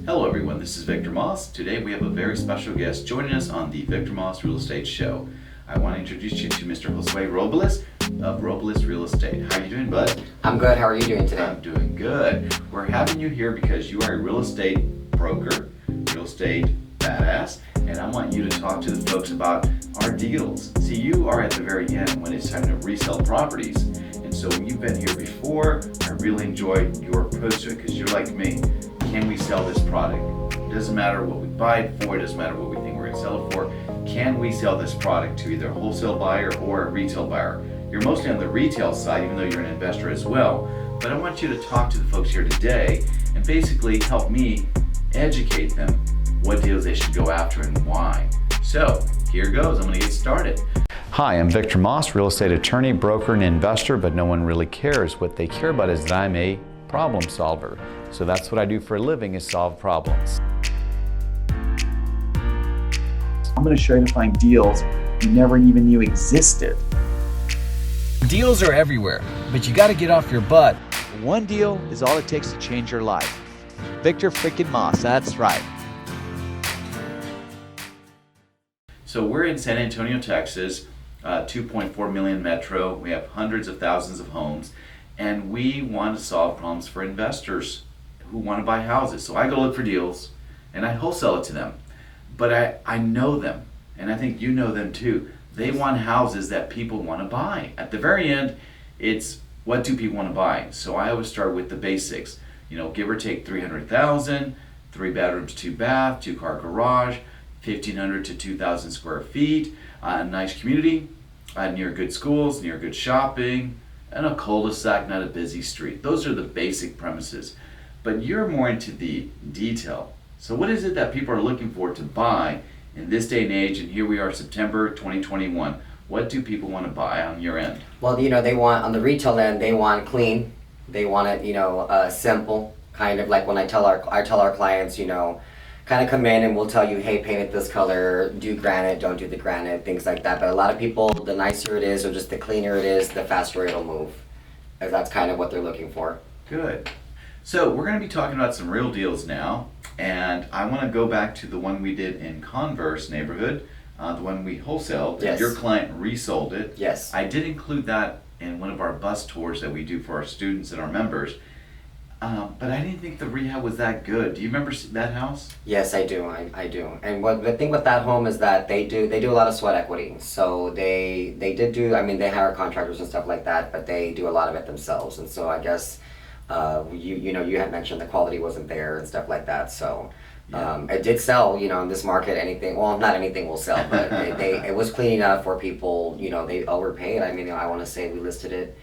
Hello everyone, this is Victor Maas. Today we have a very special guest joining us on the Victor Maas Real Estate Show. I want to introduce you to Mr. Josue Robles of Robles Real Estate. How are you doing, bud? I'm good. How are you doing today? I'm doing good. We're having you here because you are a real estate broker, real estate badass, and I want you to talk to the folks about our deals. See, you are at the very end when it's time to resell properties. And so you've been here before. I really enjoyed your approach to it because you're like me. Can we sell this product? It doesn't matter what we buy it for, it doesn't matter what we think we're going to sell it for. Can we sell this product to either a wholesale buyer or a retail buyer? You're mostly on the retail side, even though you're an investor as well. But I want you to talk to the folks here today and basically help me educate them what deals they should go after and why. So here goes, I'm going to get started. Hi, I'm Victor Maas, real estate attorney, broker, and investor, but no one really cares. What they care about is that I'm a problem solver. So that's what I do for a living, is solve problems. I'm going to show you to find deals you never even knew existed. Deals are everywhere, but you got to get off your butt. One deal is all it takes to change your life. Victor freaking Maas, that's right. So we're in San Antonio, Texas, 2.4 million metro. We have hundreds of thousands of homes, and we want to solve problems for investors who want to buy houses. So I go look for deals and I wholesale it to them. But I know them, and I think you know them too. They want houses that people want to buy. At the very end, it's what do people want to buy? So I always start with the basics. You know, give or take 300,000, 3 bedrooms, 2 bath, 2-car garage, 1,500 to 2,000 square feet, a nice community, near good schools, near good shopping, and a cul-de-sac, not a busy street. Those are the basic premises. But you're more into the detail. So what is it that people are looking for to buy in this day and age? And here we are, September 2021. What do people want to buy on your end? Well, you know, they want, on the retail end, they want clean. They want it, you know, simple. Kind of like when I tell our clients, you know, kind of come in and we'll tell you, hey, paint it this color, do granite, don't do the granite, things like that. But a lot of people, the nicer it is or just the cleaner it is, the faster it'll move. That's kind of what they're looking for. Good. So we're going to be talking about some real deals now, and I want to go back to the one we did in Converse neighborhood, the one we wholesaled. Yes. Your client resold it. Yes. I did include that in one of our bus tours that we do for our students and our members, but I didn't think the rehab was that good. Do you remember that house? Yes, I do. I do. And what the thing with that home is that they do a lot of sweat equity. So they did do. I mean, they hire contractors and stuff like that, but they do a lot of it themselves. And so I guess. You know, you had mentioned the quality wasn't there and stuff like that, so it did sell, you know, in this market. Not anything will sell, but it was clean enough for people, you know, they overpaid. I mean, I want to say we listed it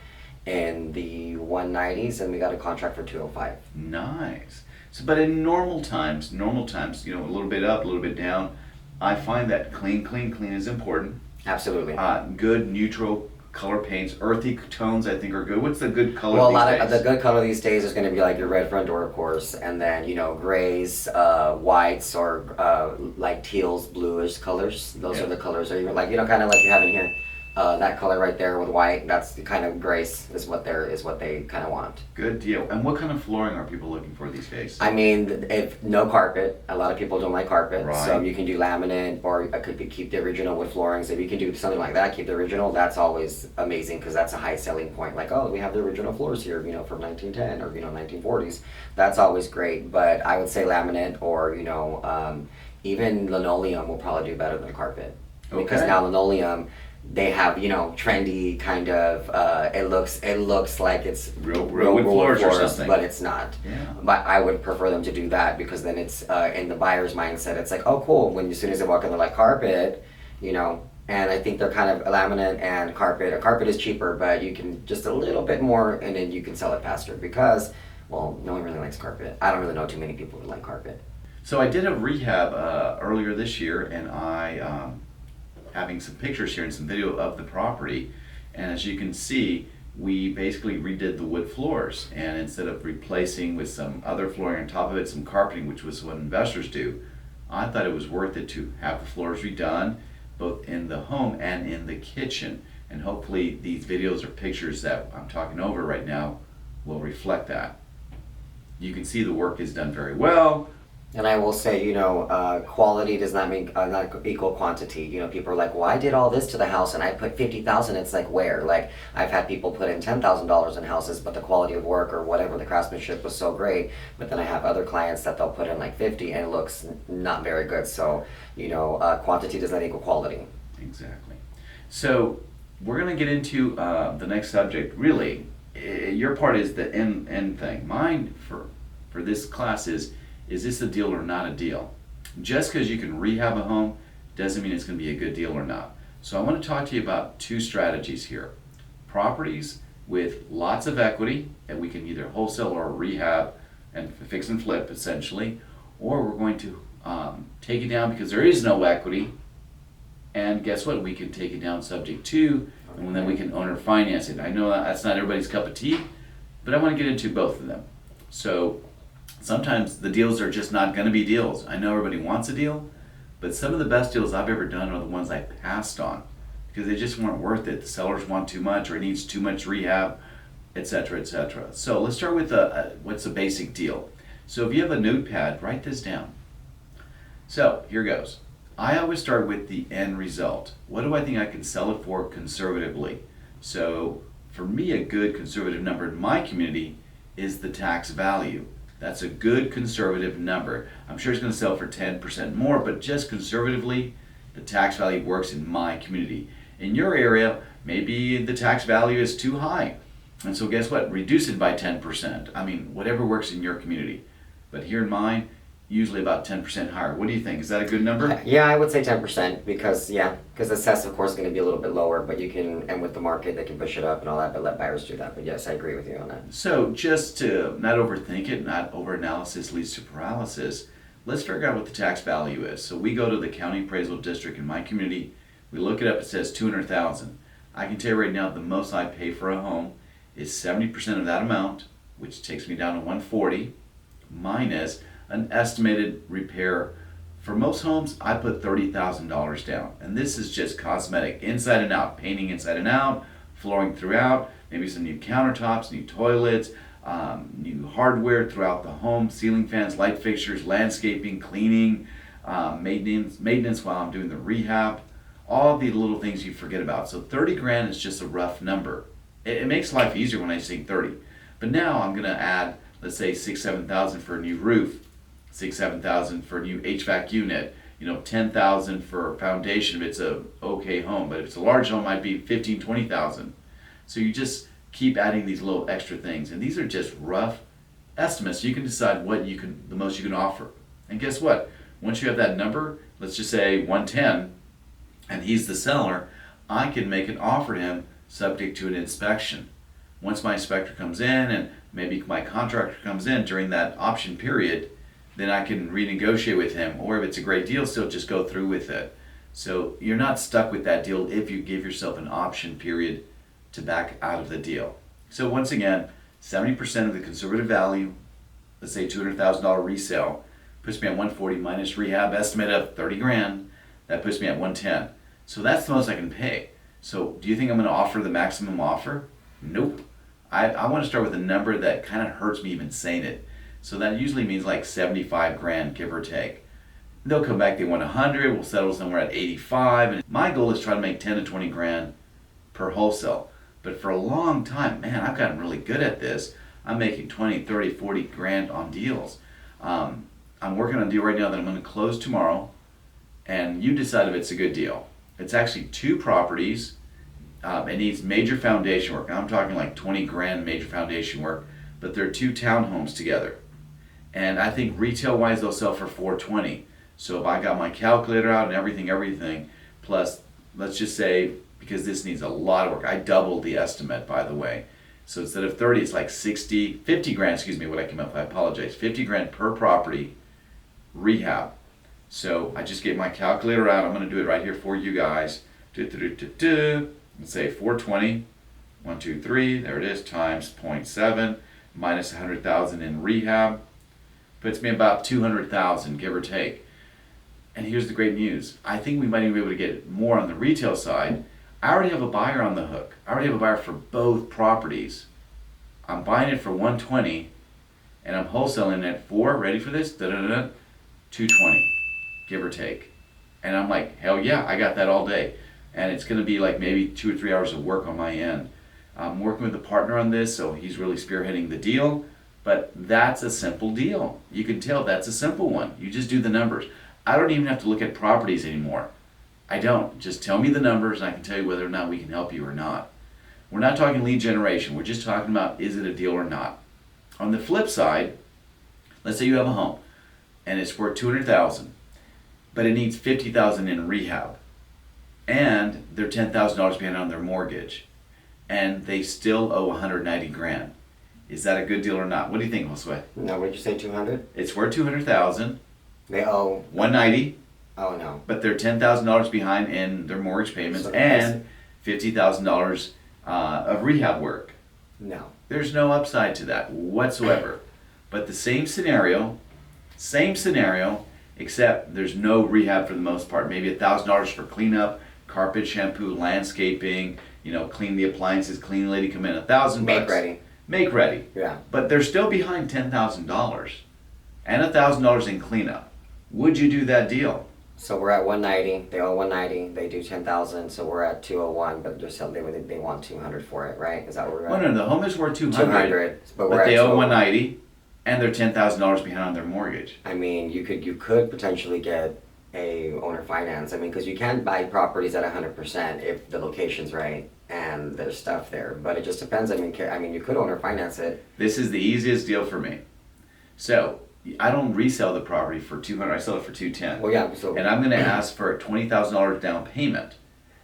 in the 190s and we got a contract for 205. Nice. So, but in normal times, you know, a little bit up, a little bit down, I find that clean is important. Absolutely. Good neutral color paints, earthy tones I think are good. What's the good color well, these days? The good color these days is going to be like your red front door, of course, and then, you know, grays, whites, or like teals, bluish colors. Those are the colors. Or like, you know, kind of like you have in here. That color right there with white, that's the kind of grace is what they kind of want. Good deal. And what kind of flooring are people looking for these days? I mean, if no carpet, a lot of people don't like carpet, right. So you can do laminate, or it could be keep the original with floorings. If you can do something like that, keep the original, that's always amazing because that's a high selling point. Like, oh, we have the original floors here, you know, from 1910 or, you know, 1940s. That's always great, but I would say laminate or, you know, even linoleum will probably do better than carpet. Okay. Because now linoleum, they have, you know, trendy kind of, it looks like it's real wood floors or something, but it's not. Yeah. But I would prefer them to do that because then it's in the buyer's mindset. It's like, oh, cool. When as soon as they walk in, they're like carpet, you know. And I think they're kind of laminate and carpet. A carpet is cheaper, but you can just a little bit more, and then you can sell it faster because, well, no one really likes carpet. I don't really know too many people who like carpet. So I did a rehab earlier this year, and I having some pictures here and some video of the property, and as you can see, we basically redid the wood floors, and instead of replacing with some other flooring on top of it, some carpeting, which was what investors do, I thought it was worth it to have the floors redone, both in the home and in the kitchen. And hopefully these videos or pictures that I'm talking over right now will reflect that. You can see the work is done very well. And I will say, quality does not equal quantity. People are like, "Well, I did all this to the house and I put 50,000." It's like, where? Like, I've had people put in $10,000 in houses, but the quality of work or whatever, the craftsmanship was so great. But then I have other clients that they'll put in like 50 and it looks not very good. So, quantity does not equal quality. Exactly. So we're going to get into the next subject. Really, your part is the end thing. Mine for this class is this a deal or not a deal? Just because you can rehab a home doesn't mean it's going to be a good deal or not. So I want to talk to you about two strategies here. Properties with lots of equity, and we can either wholesale or rehab and fix and flip essentially, or we're going to take it down because there is no equity, and guess what? We can take it down subject to, and then we can owner finance it. I know that's not everybody's cup of tea, but I want to get into both of them. So sometimes the deals are just not going to be deals. I know everybody wants a deal, but some of the best deals I've ever done are the ones I passed on because they just weren't worth it. The sellers want too much or it needs too much rehab, etc., etc. So let's start with what's a basic deal. So if you have a notepad, write this down. So here goes. I always start with the end result. What do I think I can sell it for conservatively? So for me, a good conservative number in my community is the tax value. That's a good conservative number. I'm sure it's going to sell for 10% more, but just conservatively, the tax value works in my community. In your area, maybe the tax value is too high. And so guess what? Reduce it by 10%. I mean, whatever works in your community. But here in mine, usually about 10% higher. What do you think? Is that a good number? Yeah, I would say 10% because the assess, of course, is going to be a little bit lower, but and with the market, they can push it up and all that, but let buyers do that. But yes, I agree with you on that. So just to not overthink it, not overanalysis leads to paralysis, let's figure out what the tax value is. So we go to the county appraisal district in my community, we look it up, it says $200,000. I can tell you right now the most I pay for a home is 70% of that amount, which takes me down to $140, minus an estimated repair. For most homes, I put $30,000 down. And this is just cosmetic, inside and out, painting inside and out, flooring throughout, maybe some new countertops, new toilets, new hardware throughout the home, ceiling fans, light fixtures, landscaping, cleaning, maintenance while I'm doing the rehab, all the little things you forget about. So 30 grand is just a rough number. It makes life easier when I say 30. But now I'm gonna add, let's say 6,000-7,000 for a new roof, 6,000-7,000 for a new HVAC unit, 10,000 for foundation if it's a okay home, but if it's a large home, it might be 15,000-20,000. So you just keep adding these little extra things, and these are just rough estimates. So you can decide the most you can offer. And guess what? Once you have that number, let's just say 110, and he's the seller, I can make an offer to him subject to an inspection. Once my inspector comes in and maybe my contractor comes in during that option period, then I can renegotiate with him, or if it's a great deal, still just go through with it. So you're not stuck with that deal if you give yourself an option period to back out of the deal. So once again, 70% of the conservative value, let's say $200,000 resale, puts me at 140 minus rehab estimate of 30 grand, that puts me at 110. So that's the most I can pay. So do you think I'm going to offer the maximum offer? Nope. I want to start with a number that kind of hurts me even saying it. So that usually means like 75 grand, give or take. They'll come back, they want 100, we'll settle somewhere at 85. And my goal is try to make 10 to 20 grand per wholesale. But for a long time, man, I've gotten really good at this. I'm making 20, 30, 40 grand on deals. I'm working on a deal right now that I'm going to close tomorrow, and you decide if it's a good deal. It's actually 2 properties. It needs major foundation work. I'm talking like 20 grand major foundation work, but they're 2 townhomes together. And I think retail-wise, they'll sell for 420. So if I got my calculator out and everything, plus, let's just say, because this needs a lot of work, I doubled the estimate, by the way. So instead of 30, it's like 50 grand, what I came up with, I apologize. 50 grand per property, rehab. So I just get my calculator out. I'm gonna do it right here for you guys. Let's say 420, 1, 2, 3, there it is, times 0.7, minus 100,000 in rehab. Puts me about 200,000, give or take. And here's the great news. I think we might even be able to get more on the retail side. I already have a buyer on the hook. I already have a buyer for both properties. I'm buying it for 120, and I'm wholesaling it for, ready for this? 220, give or take. And I'm like, hell yeah, I got that all day. And it's gonna be like maybe 2 or 3 hours of work on my end. I'm working with a partner on this, so he's really spearheading the deal. But that's a simple deal. You can tell that's a simple one. You just do the numbers. I don't even have to look at properties anymore. I don't. Just tell me the numbers and I can tell you whether or not we can help you or not. We're not talking lead generation. We're just talking about, is it a deal or not? On the flip side, let's say you have a home and it's worth $200,000, but it needs $50,000 in rehab, and they're $10,000 behind on their mortgage, and they still owe 190 grand. Is that a good deal or not? What do you think, Josue? No, what did you say, 200? It's worth 200,000. They owe 190. Oh no. But they're $10,000 behind in their mortgage payments So and $50,000 of rehab work. No. There's no upside to that whatsoever. But the same scenario, except there's no rehab for the most part. Maybe $1,000 for cleanup, carpet, shampoo, landscaping, clean the appliances, clean lady come in, $1,000. Make ready. Make ready. Yeah. But they're still behind $10,000 and $1,000 in cleanup. Would you do that deal? So we're at 190. They owe 190. They do 10,000. So we're at 201. But they're still, they want 200 for it, right? Is that what we're at? Well, no, the home is worth 200. 200. But we're But they at owe 201. 190, and they're $10,000 behind on their mortgage. I mean, you could potentially get a owner finance. I mean, because you can buy properties at 100% if the location's right and there's stuff there. But it just depends. I mean, you could owner finance it. This is the easiest deal for me. So I don't resell the property for 200. I sell it for 210. Well, yeah. So And I'm going to ask for a $20,000 down payment.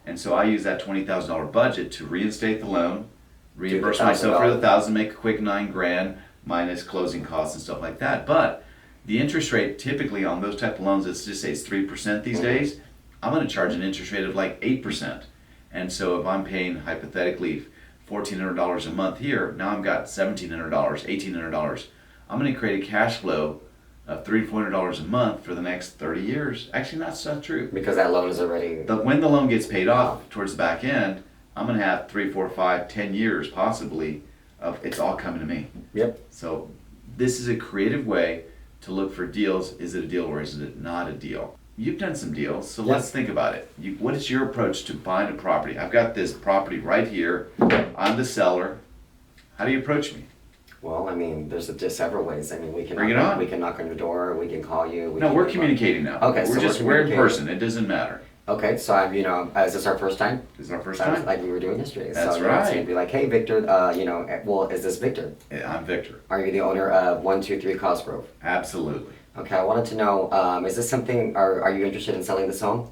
And so I use that $20,000 budget to reinstate the loan, reimburse the myself for the $1,000. $1,000, make a quick $9 grand minus closing costs and stuff like that. But the interest rate typically on those type of loans, let's just say it's 3% these days. I'm going to charge an interest rate of like 8%. And so if I'm paying hypothetically $1,400 a month here, now I've got $1,700, $1,800. I'm going to create a cash flow of $300-$400 a month for the next 30 years. Actually, that's not true. because that loan is already. When the loan gets paid off towards the back end, I'm going to have 3, 4, 5, 10 years possibly of it's all coming to me. Yep. So this is a creative way to look for deals. Is it a deal or is it not a deal? You've done some deals, so Yeah. let's think about it. What is your approach to buying a property? I've got this property right here. I'm the seller. How do you approach me? Well, I mean, there's just several ways. I mean, we can Bring it on. We can knock on your door. We can call you. No, we're communicating now. Okay, so we're in communicating. person. It doesn't matter. Okay, so is this our first time? This is our first Sounds time. like we were doing yesterday. That's so, right. So you'd be like, hey, Victor, well, is this Victor? Yeah, I'm Victor. Are you the owner of 123 Cosgrove? Absolutely. Okay, I wanted to know, is this something, are you interested in selling this home?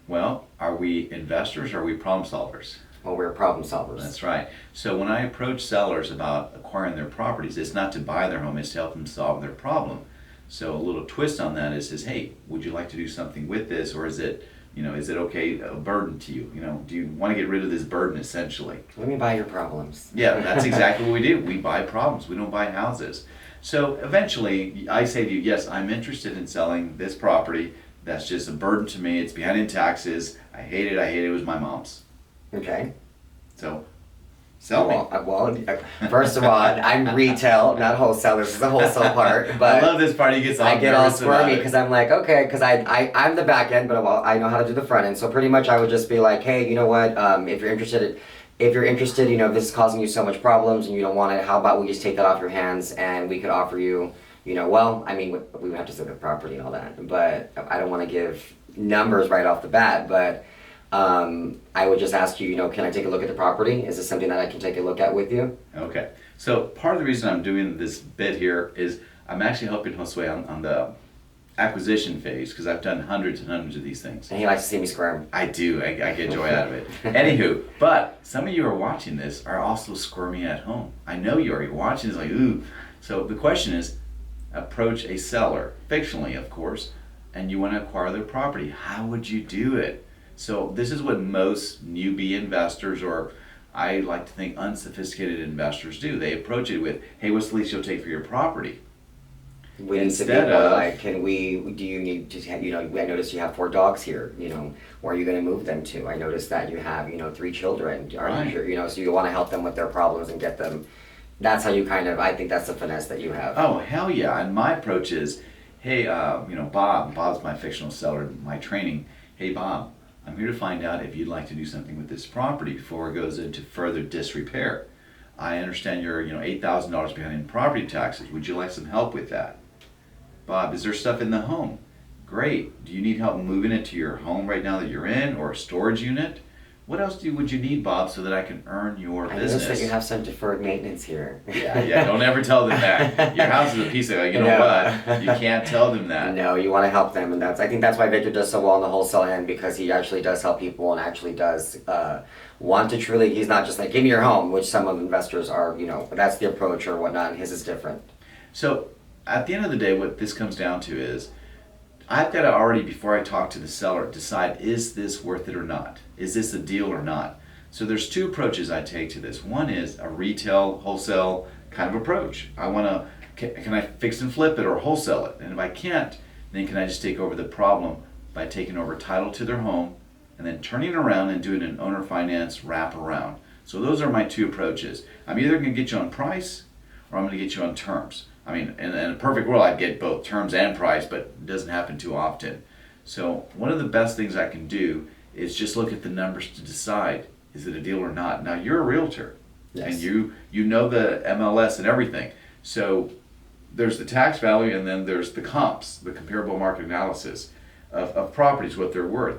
Well, are we investors or are we problem solvers? Well, we're problem solvers. That's right. So when I approach sellers about acquiring their properties, it's not to buy their home, it's to help them solve their problem. So a little twist on that is, hey, would you like to do something with this, or is it okay, a burden to you? Do you want to get rid of this burden essentially? Let me buy your problems. Yeah, that's exactly what we do. We buy problems. We don't buy houses. So eventually, I say to you, yes, I'm interested in selling this property. That's just a burden to me. It's behind in taxes. I hate it. It was my mom's. Okay. So, sell me. First of all, I'm retail, not wholesale. This is the wholesale part. But I love this part. He gets all I get all nervous about squirmy it. because I'm like, okay, because I'm the back end, but I know how to do the front end. So pretty much I would just be like, hey, you know what? If you're interested, if this is causing you so much problems and you don't want it, how about we just take that off your hands and we could offer you, well, I mean, we would have to look at the property and all that, but I don't want to give numbers right off the bat, but I would just ask you, can I take a look at the property? Is this something that I can take a look at with you? Okay. So part of the reason I'm doing this bit here is I'm actually helping Josue on the acquisition phase because I've done hundreds and hundreds of these things. And he likes to see me squirm. I do. I get joy out of it. Anywho, but some of you are watching this are also squirming at home. I know you are. You're watching this like, ooh. So the question is, approach a seller, fictionally of course, and you want to acquire their property. How would you do it? So this is what most newbie investors, or I like to think unsophisticated investors, do. They approach it with, hey, what's the least you'll take for your property? We need to be Instead more of- like, do you need to have, I noticed you have 4 dogs here, where are you going to move them to? I noticed that you have, 3 children. Are Right. you sure, so you want to help them with their problems and get them, that's how you I think that's the finesse that you have. Oh, hell yeah. And my approach is, Hey, Bob's my fictional seller in my training. Hey, Bob, I'm here to find out if you'd like to do something with this property before it goes into further disrepair. I understand you're, $8,000 behind in property taxes. Would you like some help with that? Bob, is there stuff in the home? Great. Do you need help moving it to your home right now that you're in, or a storage unit? What else would you need, Bob, so that I can earn your I business? noticed that you have some deferred maintenance here. Yeah, don't ever tell them that. Your house is a piece of, what? You can't tell them that. No, you want to help them, and I think that's why Victor does so well on the wholesale end, because he actually does help people and actually does want to truly. He's not just like, give me your home, which some of investors are, but that's the approach or whatnot, and his is different. So at the end of the day, what this comes down to is, I've got to already, before I talk to the seller, decide, is this worth it or not? Is this a deal or not? So there's two approaches I take to this. One is a retail, wholesale kind of approach. I want to, can I fix and flip it or wholesale it? And if I can't, then can I just take over the problem by taking over title to their home and then turning around and doing an owner finance wrap around. So those are my two approaches. I'm either going to get you on price or I'm going to get you on terms. I mean, in a perfect world, I'd get both terms and price, but it doesn't happen too often. So one of the best things I can do is just look at the numbers to decide, is it a deal or not? Now, you're a realtor, Yes. and you know the MLS and everything. So there's the tax value, and then there's the comps, the comparable market analysis of properties, what they're worth.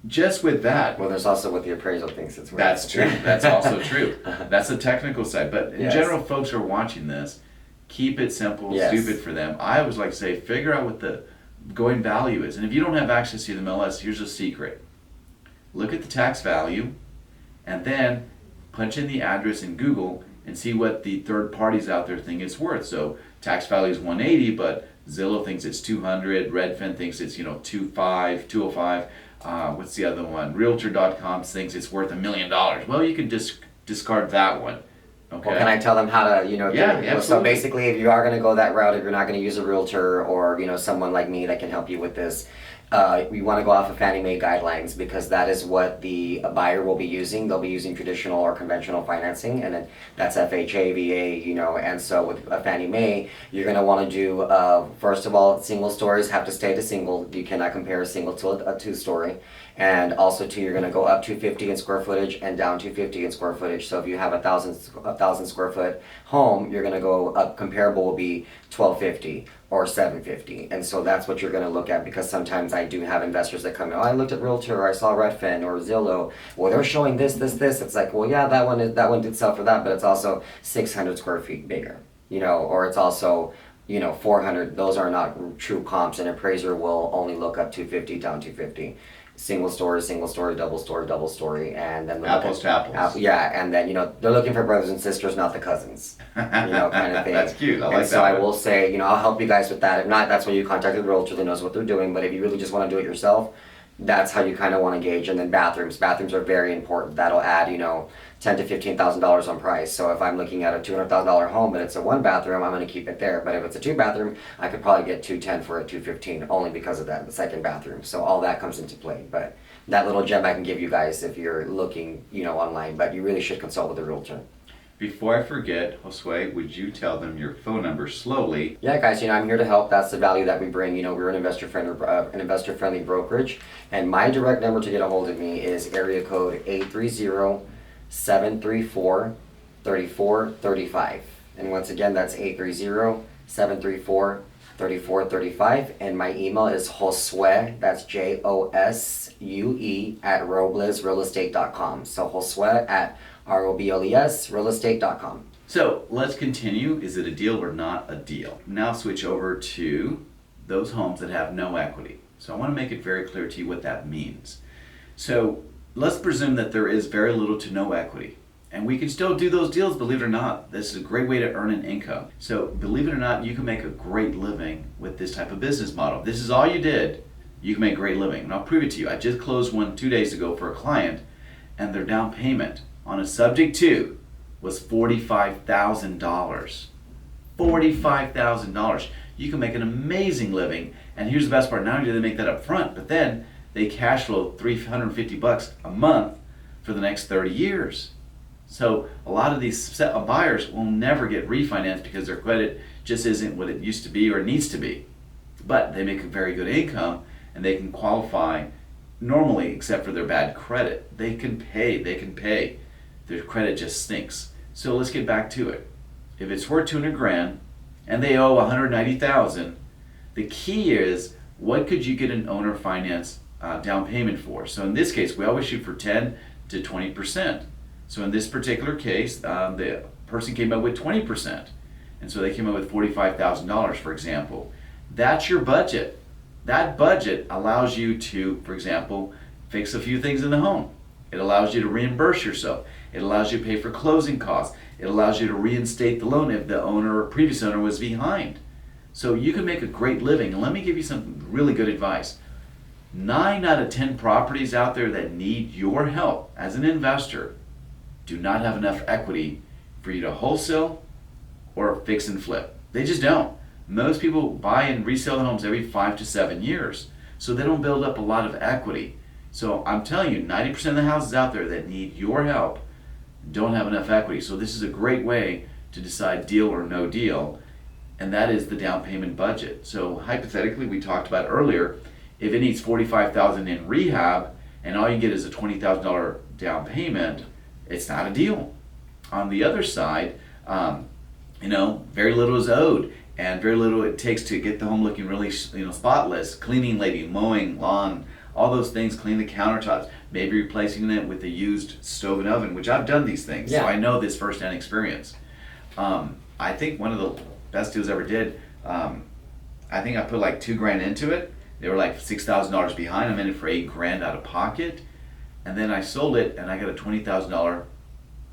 Just with that, Well, there's also what the appraisal thinks it's worth. that's true. That's also true. That's the technical side. But in Yes. general, folks who are watching this, keep it simple, Yes. stupid for them. I always like to say, figure out what the going value is. And if you don't have access to the MLS, here's a secret. Look at the tax value, and then punch in the address in Google and see what the third parties out there think it's worth. So tax value is 180, but Zillow thinks it's 200. Redfin thinks it's 205. What's the other one? Realtor.com thinks it's worth $1 million. Well, you can discard that one. Okay. Well, can I tell them how to, Yeah, get it? So absolutely. basically, if you are going to go that route, if you're not going to use a realtor or, someone like me that can help you with this, we want to go off of Fannie Mae guidelines, because that is what the buyer will be using. They'll be using traditional or conventional financing, and then that's FHA, VA, and so with Fannie Mae, you're going to want to do, first of all, single stories have to stay to single. You cannot compare a single to a two-story. And also too, you're going to go up 250 in square footage and down 250 in square footage. So if you have a thousand square foot home, you're going to go up. Comparable will be 1250 or 750, and so that's what you're going to look at. Because sometimes I do have investors that come in. Oh, I looked at Realtor, or I saw Redfin or Zillow. Well, they're showing this. It's like, well, yeah, that one did sell for that, but it's also 600 square feet bigger, or it's also 400. Those are not true comps. An appraiser will only look up 250 down 250. Single story, double story, and then Apples to apples. and then they're looking for brothers and sisters, not the cousins, kind of thing. That's cute. I And like so that I one. will say, I'll help you guys with that. If not, that's why you contact the realtor that knows what they're doing. But if you really just want to do it yourself, that's how you kind of want to gauge. And then bathrooms are very important. That'll add $10,000 to $15,000 on price. So if I'm looking at a $200,000 home but it's a one bathroom, I'm going to keep it there. But if it's a two bathroom, I could probably get $210 for a $215 only because of that, the second bathroom. So all that comes into play. But that little gem I can give you guys if you're looking online. But you really should consult with a realtor. Before I forget, Josue, would you tell them your phone number slowly? Yeah, guys, I'm here to help. That's the value that we bring. We're an investor-friendly brokerage, and my direct number to get a hold of me is area code 830-734-3435. And once again, that's 830-734-3435. And my email is Josue, that's Josue @roblesrealestate.com. So Josue @ROBLESrealestate.com. So let's continue. Is it a deal or not a deal? Now switch over to those homes that have no equity. So I want to make it very clear to you what that means. So let's presume that there is very little to no equity. And we can still do those deals, believe it or not. This is a great way to earn an income. So believe it or not, you can make a great living with this type of business model. If this is all you did, you can make a great living. And I'll prove it to you. I just closed one 2 days ago for a client, and their down payment on a subject to was $45,000. $45,000. You can make an amazing living, and here's the best part: not only do they make that up front, but then they cash flow $350 a month for the next 30 years. So a lot of these buyers will never get refinanced because their credit just isn't what it used to be or needs to be. but they make a very good income and they can qualify normally, except for their bad credit. They can pay. Their credit just stinks. So let's get back to it. If it's worth 200 grand and they owe 190,000, the key is, what could you get an owner finance down payment for? So in this case, we always shoot for 10 to 20%. So in this particular case, the person came up with 20. And so they came up with $45,000, for example. That's your budget. That budget allows you to, for example, fix a few things in the home. It allows you to reimburse yourself. It allows you to pay for closing costs. It allows you to reinstate the loan if the owner or previous owner was behind. So you can make a great living. And let me give you some really good advice. 9 out of 10 properties out there that need your help as an investor do not have enough equity for you to wholesale or fix and flip. They just don't. Most people buy and resell the homes every 5 to 7 years. So they don't build up a lot of equity. So I'm telling you, 90% of the houses out there that need your help don't have enough equity. So this is a great way to decide deal or no deal, and that is the down payment budget. So hypothetically, we talked about earlier, if it needs $45,000 in rehab and all you get is a $20,000 down payment, it's not a deal. On the other side, very little is owed and very little it takes to get the home looking really spotless. Cleaning lady, mowing lawn, all those things, clean the countertops, maybe replacing it with a used stove and oven, which I've done these things, so I know this firsthand experience. I think one of the best deals I ever did, I think I put like $2,000 into it. They were like $6,000 behind. I'm in it for $8,000 out of pocket. And then I sold it and I got a $20,000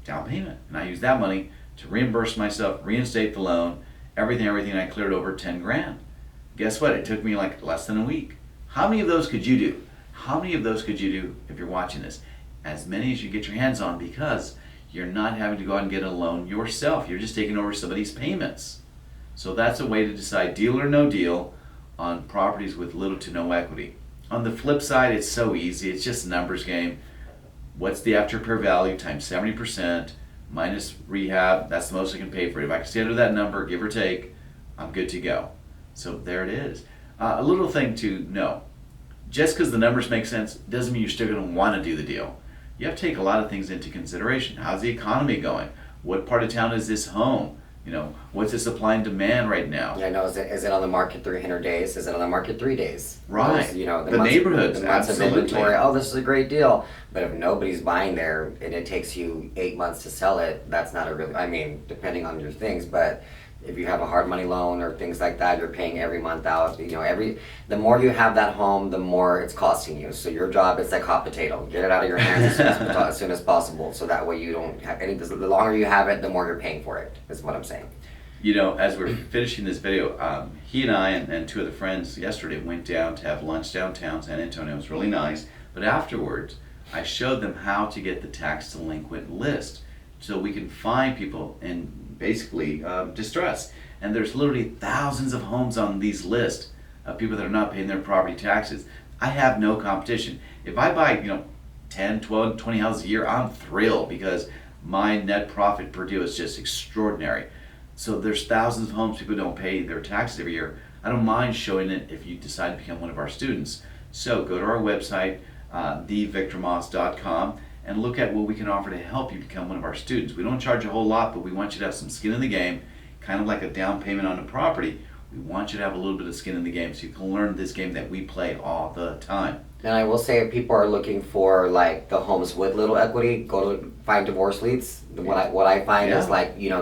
down payment. And I used that money to reimburse myself, reinstate the loan, everything. I cleared over $10,000. Guess what? It took me like less than a week. How many of those could you do? How many of those could you do if you're watching this? As many as you get your hands on, because you're not having to go out and get a loan yourself. You're just taking over somebody's payments. So that's a way to decide deal or no deal on properties with little to no equity. On the flip side, it's so easy. It's just a numbers game. What's the after repair value times 70% minus rehab? That's the most I can pay for it. If I can stay under that number, give or take, I'm good to go. So there it is. A little thing to know. Just because the numbers make sense doesn't mean you're still going to want to do the deal. You have to take a lot of things into consideration. How's the economy going? What part of town is this home? What's the supply and demand right now? Yeah, no. Is it on the market 300 days? Is it on the market 3 days? Right. The neighborhoods, the months absolutely. of inventory. Oh, this is a great deal. But if nobody's buying there and it takes you 8 months to sell it, that's not a really. I mean, depending on your things, but if you have a hard money loan or things like that, you're paying every month out. The more you have that home, the more it's costing you. So your job is like hot potato. Get it out of your hands as soon as possible. So that way you don't have any. The longer you have it, the more you're paying for it. Is what I'm saying. As we're finishing this video, he and I and 2 other friends yesterday went down to have lunch downtown San Antonio. It was really nice. But afterwards, I showed them how to get the tax delinquent list, so we can find people in basically distress. And there's literally thousands of homes on these lists of people that are not paying their property taxes. I have no competition. If I buy 10, 12, 20 houses a year, I'm thrilled because my net profit per deal is just extraordinary. So there's thousands of homes people don't pay their taxes every year. I don't mind showing it if you decide to become one of our students. So go to our website, thevictormaas.com, and look at what we can offer to help you become one of our students. We don't charge a whole lot, but we want you to have some skin in the game, kind of like a down payment on a property. We want you to have a little bit of skin in the game so you can learn this game that we play all the time. And I will say, if people are looking for like the homes with little equity, go to find divorce leads. What I find is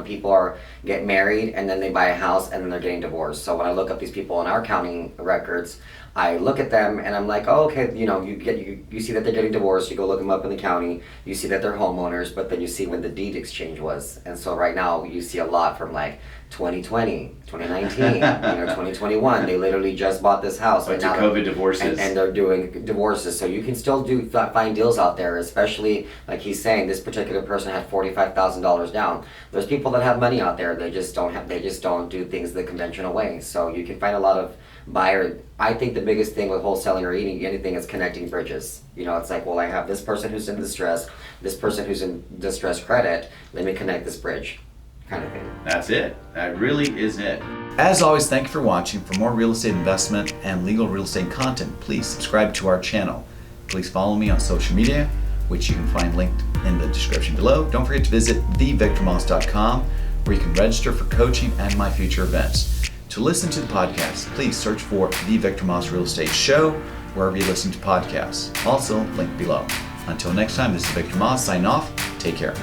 people get married and then they buy a house and then they're getting divorced. So when I look up these people in our county records, I look at them and I'm like, oh, okay, you see that they're getting divorced. You go look them up in the county. You see that they're homeowners, but then you see when the deed exchange was. And so right now you see a lot from like 2020, 2019, 2021. They literally just bought this house. Bunch of COVID divorces. And they're doing divorces. So you can still find deals out there, especially like he's saying, this particular person had $45,000 down. There's people that have money out there. They just don't do things the conventional way. So you can find a lot of buyer. I think the biggest thing with wholesaling or anything is connecting bridges. It's like, well, I have this person who's in distress, this person who's in distress credit. Let me connect this bridge. kind of thing. That's it. That really is it. As always, thank you for watching. For more real estate investment and legal real estate content, please subscribe to our channel. Please follow me on social media, which you can find linked in the description below. Don't forget to visit thevictormaas.com, where you can register for coaching and my future events. To listen to the podcast, please search for The Victor Maas Real Estate Show, wherever you listen to podcasts. Also, link below. Until next time, this is Victor Maas, signing off. Take care.